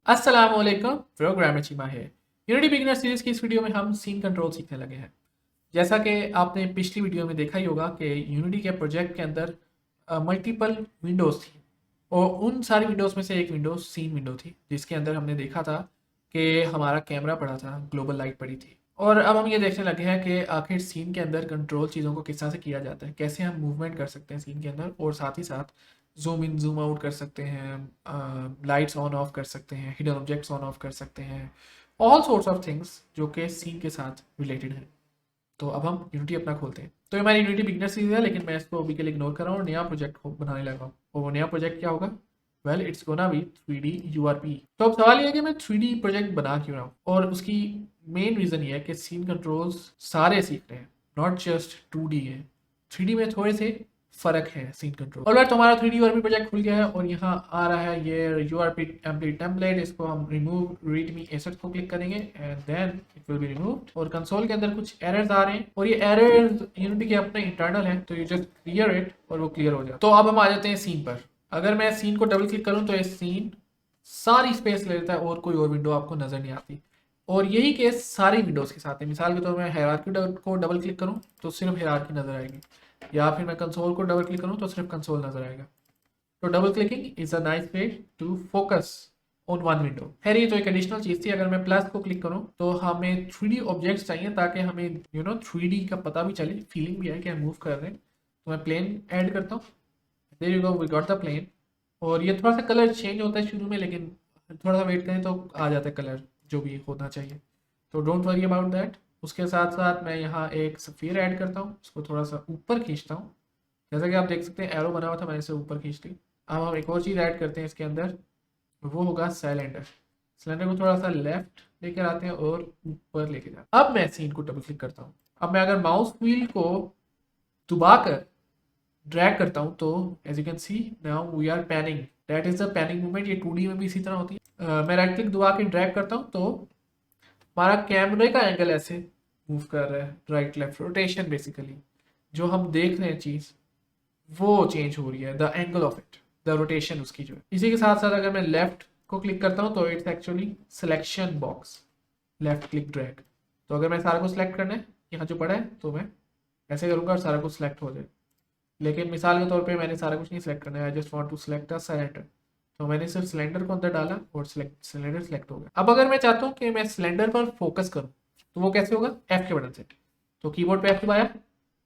अस्सलाम वालेकुम, प्रोग्रामर चीमा है। यूनिटी बिगिनर सीरीज की इस वीडियो में हम सीन कंट्रोल सीखने लगे हैं। जैसा कि आपने पिछली वीडियो में देखा ही होगा कि यूनिटी के प्रोजेक्ट के अंदर मल्टीपल विंडोज़ थी और उन सारी विंडोज़ में से एक विंडो सीन विंडो थी, जिसके अंदर हमने देखा था कि हमारा कैमरा पड़ा था, ग्लोबल लाइट पड़ी थी। और अब हम ये देखने लगे हैं कि आखिर सीन के अंदर कंट्रोल चीज़ों को किस तरह से किया जाता है, कैसे हम मूवमेंट कर सकते हैं सीन के अंदर, और साथ ही साथ जूम इन जूम आउट कर सकते हैं, लाइट्स ऑन ऑफ कर सकते हैं, हिडन ऑब्जेक्ट्स ऑन ऑफ कर सकते हैं, ऑल सोर्ट्स ऑफ थिंग्स जो कि सीन के साथ रिलेटेड हैं। तो अब हम यूनिटी अपना खोलते हैं। तो ये हमारी यूनिटी बिगनर सीरीज है, लेकिन मैं इसको अभी के लिए इग्नोर कर रहा हूँ और नया प्रोजेक्ट बनाने लगा हूँ। और वो नया प्रोजेक्ट क्या होगा? Well, it's gonna be 3D URP। तो अब सवाल ये है कि मैं 3D प्रोजेक्ट बना क्यों रहा हूँ, और उसकी मेन रीज़न ये है कि सीन कंट्रोल्स सारे सीख रहे हैं, नॉट जस्ट 2D है। 3D में थोड़े से फ़र्क है सीन कंट्रोल। ऑलराइट, तो हमारा 3D URP प्रोजेक्ट खुल गया है और यहाँ आ रहा है ये URP टेम्पलेट। इसको हम रिमूव रीडमी एसेट को क्लिक करेंगे and then it will be removed. और कंसोल के अंदर कुछ एरर्स आ रहे हैं और ये एरर्स यूनिटी के अपने इंटरनल हैं, तो यू जस्ट क्लियर इट और वो क्लियर हो जाए। तो अब हम आ जाते हैं सीन पर। अगर मैं सीन को डबल क्लिक करूँ तो ये सीन सारी स्पेस ले लेता है और कोई और विंडो आपको नजर नहीं आती। और यही केस सारी विंडोज़ के साथ है। मिसाल के तौर पर मैं हायरार्की को डबल क्लिक करूँ तो सिर्फ हायरार्की नजर आएगी, या फिर मैं कंसोल को डबल क्लिक करूँ तो सिर्फ कंसोल नजर आएगा। तो double clicking is a nice way to focus on one window. खैर, ये तो एक एडिशनल चीज़ थी। अगर मैं प्लस को क्लिक करूँ तो हमें 3D ऑब्जेक्ट्स चाहिए, ताकि हमें 3D का पता भी चले, फीलिंग भी है कि हम मूव कर रहे हैं। तो मैं प्लेन ऐड करता हूँ। There you go, we got the plane. और ये थोड़ा सा कलर चेंज होता है शुरू में, लेकिन थोड़ा सा वेट करें तो आ जाता है कलर जो भी होना चाहिए। तो डोंट वरी अबाउट दैट। उसके साथ साथ मैं यहाँ एक सफ़ीर ऐड करता हूँ, उसको थोड़ा सा ऊपर खींचता हूँ। जैसा कि आप देख सकते हैं एरो बना हुआ था, मैंने इसे ऊपर खींच ली। अब हम एक और चीज़ ऐड करते हैं इसके अंदर, वो होगा सिलेंडर। सिलेंडर को थोड़ा सा लेफ्ट लेकर आते हैं और ऊपर लेके जाते हैं। अब मैं सीन को डबल क्लिक करता हूँ। अब मैं अगर माउस व्हील को दबाकर ड्रैग करता हूँ तो as you can see now we are panning. That is the panning movement. ये 2D में भी इसी तरह होती है। मैं राइट क्लिक दबा के ड्रैग करता हूँ तो हमारा कैमरे का एंगल ऐसे मूव कर रहा है, राइट लेफ्ट रोटेशन। बेसिकली जो हम देख रहे हैं चीज़ वो चेंज हो रही है, the angle of it, the rotation उसकी जो है। इसी के साथ साथ अगर मैं लेफ्ट को क्लिक करता हूँ तो it's actually selection box, left click drag. तो अगर मैं सारा को सिलेक्ट करना है यहाँ जो पड़ा है तो मैं ऐसे करूँगा और सारा कुछ सिलेक्ट हो जाए। लेकिन मिसाल के तौर पे मैंने सारा कुछ नहीं सिलेक्ट करना है, I just want to select a cylinder. तो मैंने सिर्फ सिलेंडर को अंदर डाला और सिलेंडर सिलेक्ट हो गया। अब अगर मैं चाहता हूँ कि मैं सिलेंडर पर फोकस करूँ तो वो कैसे होगा? एफ के बटन से। तो कीबोर्ड पे एफ दबाया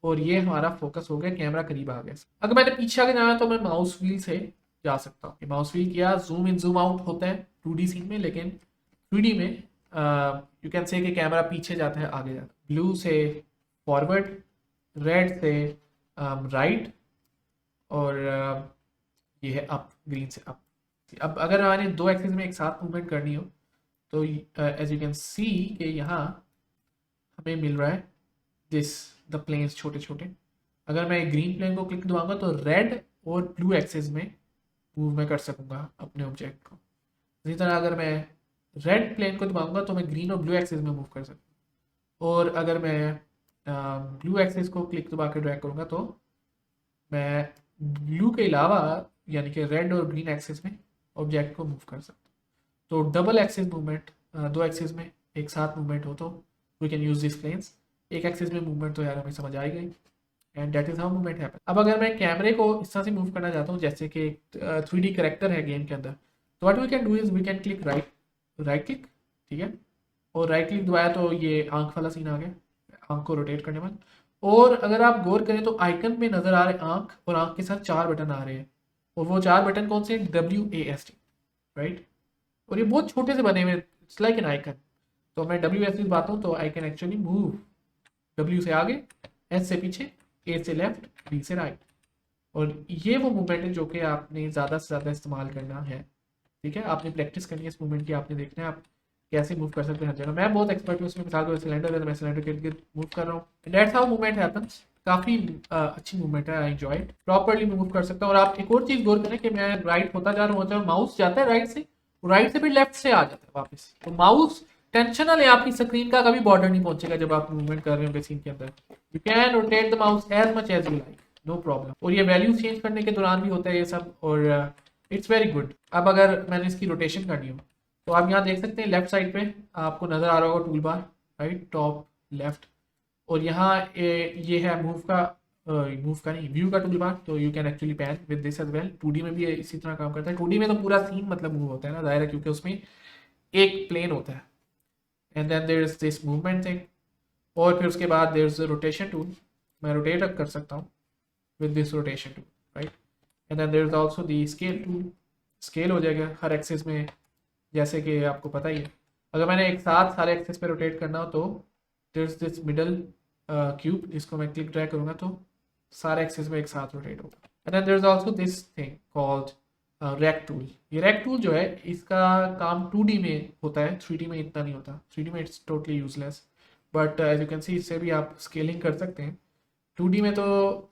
और ये हमारा फोकस हो गया, कैमरा करीब आ गया। अगर मैंने पीछे आगे जाना है तो मैं माउस व्हील से जा सकता हूँ। माउस व्हील किया, जूम इन जूम आउट होता है 2D सीन में, लेकिन 3D में यू कैन से कि कैमरा पीछे जाता है, आगे जाता है। ब्लू से फॉरवर्ड, रेड से राइट, और ये है अप, ग्रीन से अप। अब अगर मैंने दो एक्सिस में एक साथ मूवमेंट करनी हो तो एज यू कैन सी कि यहाँ हमें मिल रहा है दिस द प्लेन्स छोटे छोटे। अगर मैं ग्रीन प्लेन को क्लिक दबाऊंगा तो रेड और ब्लू एक्सिस में मूव मैं कर सकूंगा अपने ऑब्जेक्ट को। इसी तरह अगर मैं रेड प्लेन को दबाऊंगा तो मैं ग्रीन और ब्लू एक्सिस में मूव कर सकता हूँ। और अगर मैं ब्लू एक्सिस को क्लिक दबा के ड्रैग करूंगा तो मैं ब्लू के अलावा यानी कि रेड और ग्रीन एक्सिस में ऑब्जेक्ट को मूव कर सकता हूँ। तो डबल एक्सिस मूवमेंट, दो एक्सिस में एक साथ मूवमेंट हो तो we can use this planes. एक एक्सिस में मूवमेंट तो यार हमें समझ आई गई, and that is how movement happen. अब अगर मैं कैमरे को इस तरह से मूव करना चाहता हूँ जैसे कि 3D करेक्टर है गेम के अंदर, तो what we can do is we can click right click, ठीक है। और राइट क्लिक दबाया तो ये आंख वाला सीन आ गया, आंख को रोटेट करने वाला। और अगर आप गौर करें तो आइकन में नजर आ रहे आंख, और आंख के साथ चार बटन आ रहे हैं, और वो चार बटन कौन से? WASD, right. और ये बहुत छोटे से बने हुए, इट्स लाइक एन आइकन। तो मैं WASD दबाता हूँ तो I can actually move W से आगे, S से पीछे, A से लेफ्ट, B से राइट। और ये वो मूवमेंट है जो कि आपने ज़्यादा से ज़्यादा इस्तेमाल करना है, ठीक है। आपने प्रैक्टिस करनी है इस मूवमेंट की, आपने देखना है आप कैसे मूव कर सकते हैं हर जगह। मैं बहुत एक्सपर्ट हूँ इसमें। मिसाल को सिलेंडर है तो मैं सिलेंडर के इर्द मूव कर रहा हूँ। That's how movement happens. काफ़ी अच्छी मूवमेंट है, I enjoy it. Properly move कर सकता हूँ। और आप एक और चीज़ गौर करें कि मैं राइट होता जा रहा हूँ, माउस जाता है राइट से, राइट से फिर लेफ्ट से आ जाता है वापस। तो माउस टेंशन ना ले, आपकी स्क्रीन का कभी बॉर्डर नहीं पहुंचेगा जब आप मूवमेंट कर रहे हो सीन के अंदर। You can rotate the mouse as much as you like, no problem. और ये वैल्यू चेंज करने के दौरान भी होता है ये सब, और इट्स वेरी गुड। अब अगर मैंने इसकी रोटेशन करनी हो तो आप यहाँ देख सकते हैं लेफ्ट साइड पे आपको नज़र आ रहा होगा tool bar, right, top left, और यहाँ ये है मूव का नहीं, व्यू का टूल बार। तो you can actually pan with this as well. 2D में भी ये इसी तरह काम करता है। 2D में तो पूरा सीन मतलब मूव होता है ना, जाहिर है, क्योंकि उसमें एक प्लेन होता है। And then there is this movement thing, और फिर उसके बाद देयर इज रोटेशन टूल, मैं रोटेट कर सकता हूँ with this rotation tool, right. And then there is also the scale tool, scale हो जाएगा हर एक्सिस में, जैसे कि आपको पता ही है। अगर मैंने एक साथ सारे एक्सिस पे रोटेट करना हो तो there is this middle cube, जिसको मैं क्लिक ड्रैग करूँगा तो सारे एक्सिस में एक साथ रोटेट होगा। And then there is also this thing called rect tool. ये रैक टूल जो है इसका काम 2D में होता है, 3D में इतना नहीं होता। 3D में it's totally useless, but as you can see इससे भी आप स्केलिंग कर सकते हैं। 2D में तो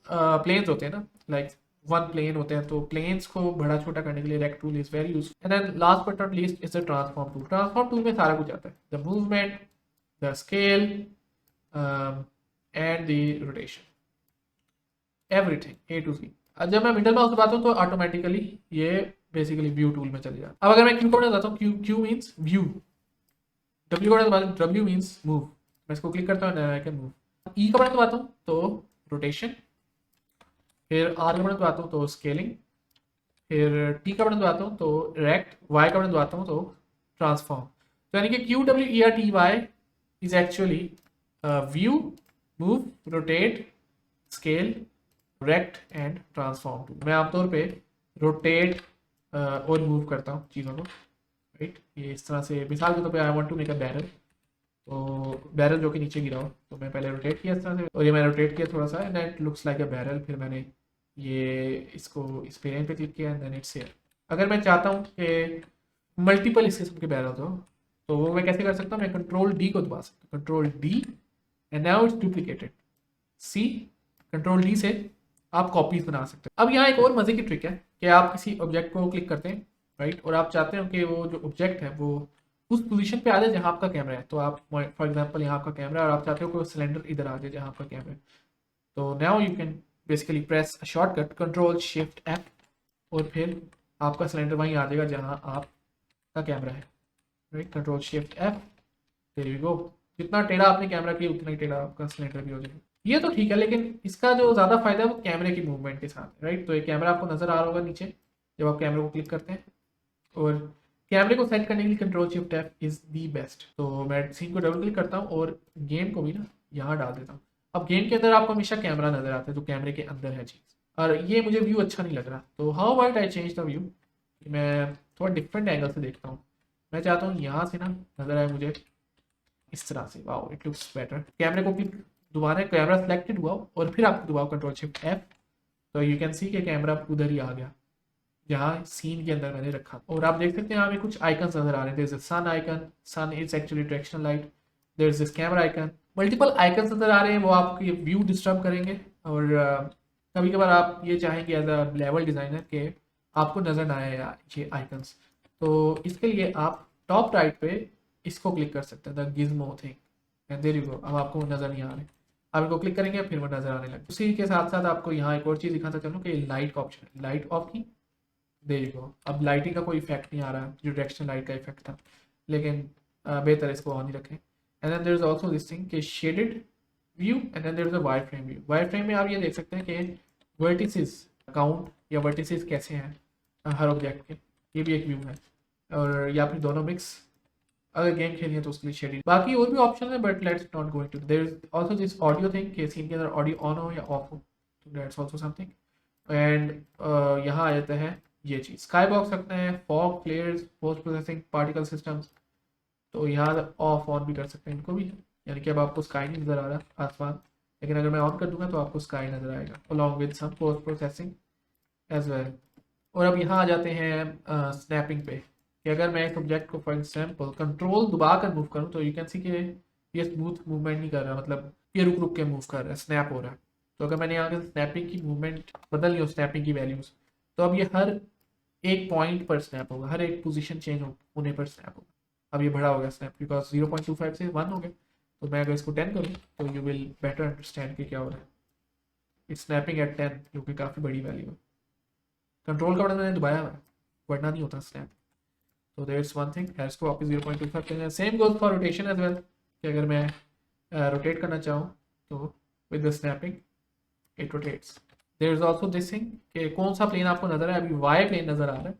प्लेन्स होते हैं ना, लाइक वन प्लेन होते हैं, तो प्लेन्स को बड़ा छोटा करने के लिए rect tool is very useful. And then last but not least is the transform tool. Transform tool में सारा कुछ आता है, the movement, the scale and the rotation, everything A to C. जब मैं मिडल माउस दबाता हूँ तो ऑटोमेटिकली ये बेसिकली व्यू टूल में चले जाता है। अब अगर मैं क्यू को दबाता हूँ, Q Q means view, W को दबाता हूँ, डब्ल्यू मीन्स मूव, मैं इसको क्लिक करता हूँ आई कैन मूव। ई का बटन दबाता हूँ तो रोटेशन, फिर आर का बटन दबाता हूँ तो स्केलिंग, फिर टी का बटन दबाता हूँ तो रेक्ट, वाई का बटन दबाता हूँ तो ट्रांसफॉर्म। तो यानी कि Q W E R T Y is actually view, move, rotate, scale, rect and transform too. मैं आमतौर पे रोटेट और मूव करता हूँ चीज़ों को, राइट। ये इस तरह से, मिसाल के तौर पे I want to make a barrel, तो बैरल जो कि नीचे गिरा हो, तो मैं पहले रोटेट किया इस तरह से, और ये मैंने रोटेट किया थोड़ा सा, and it looks like a barrel. फिर मैंने ये इसको इस पेन पे क्लिक किया एंड देन इट्स हियर। अगर मैं चाहता हूँ कि मल्टीपल इस किस्म के बैरल हो, तो वो मैं कैसे कर सकता हूँ, मैं कंट्रोल डी को दबा सकता हूँ, control D, and now it's duplicated. See, control D से आप कॉपीज बना सकते हैं। अब यहाँ एक और मजे की ट्रिक है कि आप किसी ऑब्जेक्ट को क्लिक करते हैं, राइट, और आप चाहते हो कि वो जो ऑब्जेक्ट है वो उस पोजीशन पे आ जाए जहाँ आपका कैमरा है। तो आप फॉर एग्जांपल यहाँ आपका कैमरा है और आप चाहते हो कि वो सिलेंडर इधर आ जाए जहाँ आपका कैमरा है। तो now you can basically press shortcut control shift F, और फिर आपका सिलेंडर वहीं आ जाएगा जहाँ आपका कैमरा है, right. Control shift F, there you go. जितना टेढ़ा आपने कैमरा किया उतना ही टेढ़ा आपका सिलेंडर भी हो जाएगा। ये तो ठीक है, लेकिन इसका जो ज़्यादा फायदा है वो कैमरे की मूवमेंट के साथ, राइट। तो ये कैमरा आपको नजर आ रहा होगा नीचे जब आप कैमरे को क्लिक करते हैं, और कैमरे को सेट करने के लिए control shift F is the best. तो मैं सीन को डबल क्लिक करता हूँ और गेम को भी ना यहाँ डाल देता हूँ। अब गेम के अंदर आपको हमेशा कैमरा नजर आता है, जो कैमरे के अंदर है चीज़, और ये मुझे व्यू अच्छा नहीं लग रहा। तो how about I change the view, मैं थोड़ा डिफरेंट एंगल से देखता हूँ। मैं चाहता हूँ यहाँ से ना नजर आए मुझे इस तरह से, वाओ इट लुक्स बेटर। कैमरे को क्लिक दोबारा, कैमरा सेलेक्टेड हुआ और फिर आपको दबाओ कंट्रोल शिफ्ट एफ, तो यू कैन सी कि कैमरा उधर ही आ गया जहाँ सीन के अंदर मैंने रखा। और आप देख सकते हैं यहाँ पे कुछ आइकन्स नजर आ रहे हैं। There is a sun icon, sun is actually directional light. There is this camera icon, multiple icons नजर आ रहे हैं, वो आपकी व्यू डिस्टर्ब करेंगे। और कभी कभार आप ये चाहेंगे एज अ लेवल डिजाइनर के आपको नजर ना आए ये आइकन्स, तो इसके लिए आप टॉप राइट पे इसको क्लिक कर सकते हैं, the gizmo thing, and there you go. अब आपको नजर नहीं आ रहे, आप इनको क्लिक करेंगे फिर वो नजर आने लगे। उसी के साथ साथ आपको यहाँ एक और चीज़ दिखाता चलूँ कि लाइट का ऑप्शन है, लाइट ऑफ की, देयर यू गो। अब लाइटिंग का कोई इफेक्ट नहीं आ रहा जो डायरेक्शन लाइट का इफेक्ट था, लेकिन बेहतर इसको ऑन ही रखें। And then there is also this thing कि shaded view, and then there is a wire frame view. Wire frame में आप ये देख सकते हैं कि वर्टिसेस काउंट या वर्टिसेस कैसे हैं हर ऑब्जेक्ट के, ये भी एक व्यू है। और या फिर दोनों मिक्स, अगर गेम खेलनी है तो उसके लिए शेडिंग। बाकी और भी ऑप्शन है but let's not go into. There is also this audio thing कि सीन के अंदर ऑडियो ऑन हो या ऑफ हो, तो दैट्स आल्सो समथिंग। एंड यहाँ आ जाता है ये चीज़, स्काई बॉक्स रखते हैं, fog, फ्लेयर्स, post processing, particle systems, तो यहाँ ऑफ ऑन भी कर सकते हैं इनको भी। यानी कि अब आपको स्काई नहीं नज़र आ रहा आसमान, लेकिन अगर मैं ऑन कर दूंगा तो आपको स्काई नज़र आएगा along with some post processing as well. और अब यहाँ आ जाते हैं स्नैपिंग पे, कि अगर मैं इस ऑब्जेक्ट को फॉर एग्जाम्पल कंट्रोल दबा कर मूव करूँ तो यू कैन सी कि ये स्मूथ मूवमेंट नहीं कर रहा, मतलब ये रुक रुक के मूव कर रहा है, स्नैप हो रहा है। तो अगर मैंने यहाँ स्नैपिंग की मूवमेंट बदल ली हो, स्नैपिंग की वैल्यूज़, तो अब ये हर एक पॉइंट पर स्नैप होगा, हर एक पोजीशन चेंज होने पर स्नैप होगा। अब ये बड़ा हो गया स्नैप, बिकॉज 0.25 से 1 हो गया। तो मैं अगर इसको 10 करूँ तो यू विल बेटर अंडरस्टैंड कि क्या हो रहा है। इट्स स्नैपिंग एट 10, जो कि काफ़ी बड़ी वैल्यू है। कंट्रोल का बटन मैंने दबाया हुआ है, वरना नहीं होता स्नैप। तो दैट्स वन थिंग, हेयर्स को वापस 0.25 करेंगे। Same goes for rotation as well, कि अगर मैं रोटेट करना चाहूँ तो with the snapping it rotates. There is also this thing कि कौन सा प्लेन आपको नजर है, अभी वाई प्लेन नजर आ रहा है,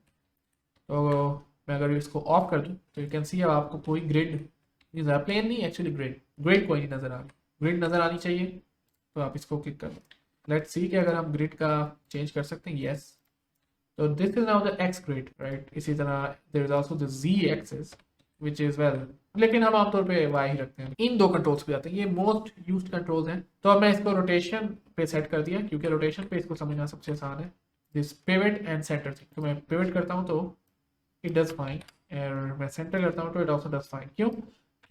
तो मैं अगर इसको ऑफ कर दूँ तो यू कैन सी अब आपको कोई ग्रिड नहीं, प्लेन नहीं एक्चुअली ग्रिड कोई नहीं नजर आ रही। ग्रिड नजर आनी चाहिए तो आप इसको क्लिक कर दो। लेट्स सी कि अगर हम ग्रिड का चेंज कर सकते हैं, यस। तो this is now the X grid, right. इसी तरह there is also the G axis which is well, लेकिन हम आमतौर पे वाई ही रखते हैं। इन दो कंट्रोल्स पे जाते हैं, ये मोस्ट यूज्ड कंट्रोल्स हैं। तो अब मैं इसको रोटेशन पे सेट कर दिया, क्योंकि रोटेशन पे इसको समझना सबसे आसान है। This pivot and centre thing, तो मैं पिवट करता हूँ तो इट डज फाइन, और मैं सेंटर करता हूँ तो इट ऑल्सो डज फाइन। क्यों?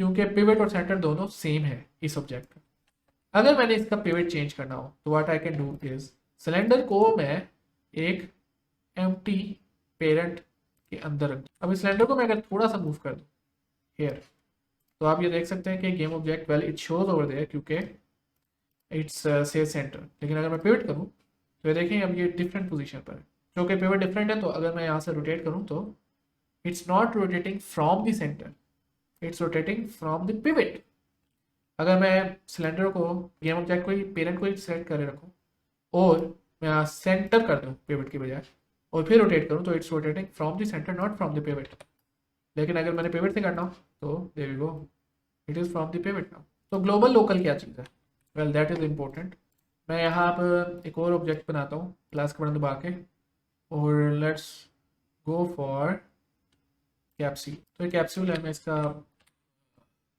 क्योंकि पिवट और सेंटर दोनों सेम है इस ऑब्जेक्ट का। अगर मैंने इसका पिवट चेंज करना हो तो what I can do is, cylinder को मैं एक एम्प्टी पेरेंट के अंदर रख दूँ। अब इस सिलेंडर को मैं अगर थोड़ा सा मूव कर दूँ हेयर, तो आप ये देख सकते हैं कि game object well it shows over there, क्योंकि इट्स से सेंटर। लेकिन अगर मैं पिवट करूँ तो ये देखें अब ये डिफरेंट पोजीशन पर है, क्योंकि पिवट डिफरेंट है। तो अगर मैं यहाँ से रोटेट करूँ तो it's not rotating from the centre, it's rotating from the pivot. अगर मैं सिलेंडर को, गेम ऑब्जेक्ट को ही, पेरेंट को ही सेलेक्ट करे रखूँ और मैं यहाँ सेंटर कर दूँ पिवट की बजाय, और फिर रोटेट करूँ तो it's rotating from the centre not from the pivot. लेकिन अगर मैंने पिवट से करना हो तो there you go, it is from the pivot now. तो ग्लोबल लोकल क्या चीज़ है? Well that is important. मैं यहाँ पर एक और ऑब्जेक्ट बनाता हूँ प्लस का बटन दबा के, और लेट्स गो फॉर कैप्सूल। तो ये कैप्सूल है, मैं इसका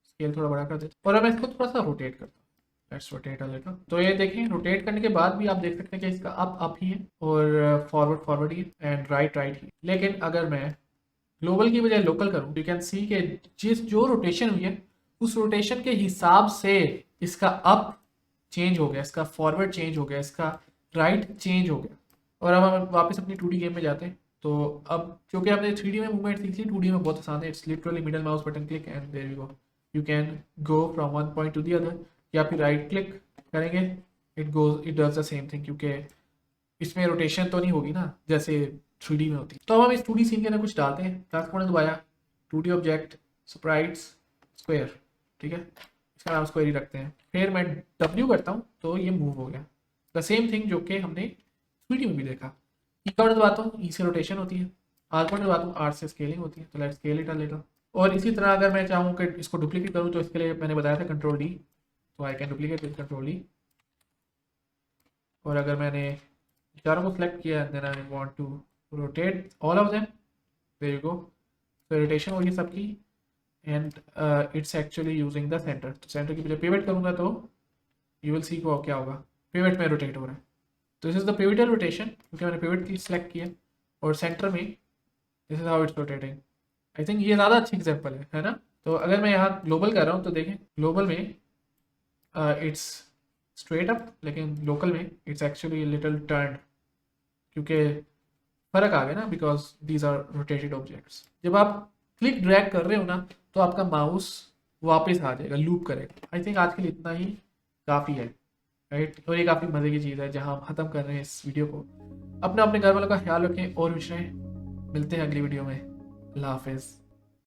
स्केल थोड़ा बड़ा कर देता हूँ और अब मैं इसको थोड़ा सा रोटेट करता हूँ। Let's rotate a little. तो ये देखें, रोटेट करने के बाद भी आप देख सकते हैं कि इसका अप ही है और फॉरवर्ड ही है एंड राइट ही। लेकिन अगर मैं ग्लोबल की बजाय लोकल करूँ, यू कैन सी कि जो रोटेशन हुई है उस रोटेशन के हिसाब से इसका अप चेंज हो गया, इसका फॉरवर्ड चेंज हो गया, इसका राइट चेंज हो गया। और अब हम वापस अपनी 2D गेम में जाते हैं। तो अब क्योंकि हमने 3D में मूवमेंट सीख ली, 2D में बहुत आसान है। It's literally middle mouse button click and there you go, you can go from one point to the other, या फिर राइट क्लिक करेंगे it does the same thing, क्योंकि इसमें रोटेशन तो नहीं होगी ना जैसे 3D में होती। तो अब हम इस 2D सीन के अंदर कुछ डालते हैं। प्लस बटन दबाया, 2D ऑब्जेक्ट स्प्राइट्स स्क्वायर, ठीक है, इसका नाम स्क्वायर ही रखते हैं। फिर मैं W करता हूँ तो ये मूव हो गया। द सेम थिंग जो कि हमने 3D में भी देखा। ई का बटन दबाता हूँ, ई से रोटेशन होती है। आर बटन दबाता हूँ, आर से स्केलिंग होती है। तो let's scale it a little. और इसी तरह अगर मैं चाहूँ कि इसको डुप्लीकेट करूँ तो इसके लिए मैंने बताया था कंट्रोल D, तो I can duplicate with control D। और अगर मैंने चारों को सिलेक्ट किया then I want to rotate all of them, there you go. तो रोटेशन होगी सबकी and it's actually using the centre. तो सेंटर की बजाय पिवट करूंगा तो यू विल सी को क्या होगा, पिवट में रोटेट हो रहा है। तो this is the pivotal rotation, क्योंकि मैंने पिवट की सिलेक्ट किया और सेंटर में this is how it's rotating. I think ये ज़्यादा अच्छी एग्जाम्पल है ना। तो अगर मैं यहाँ ग्लोबल कर रहा हूँ तो देखें, ग्लोबल में इट्स स्ट्रेट अप, लेकिन लोकल में इट्स एक्चुअली लिटिल टर्न, क्योंकि फर्क आ गया ना, because these are rotated objects. जब आप क्लिक ड्रैग कर रहे हो ना तो आपका माउस वापस आ जाएगा, लूप करेगा। आई थिंक आज के लिए इतना ही काफ़ी है, राइट। और ये काफ़ी मज़े की चीज़ है जहाँ हम ख़त्म कर रहे हैं इस वीडियो को। अपने घर वालों का ख्याल रखें और विषय मिलते हैं अगली वीडियो में। अल्लाह हाफिज़।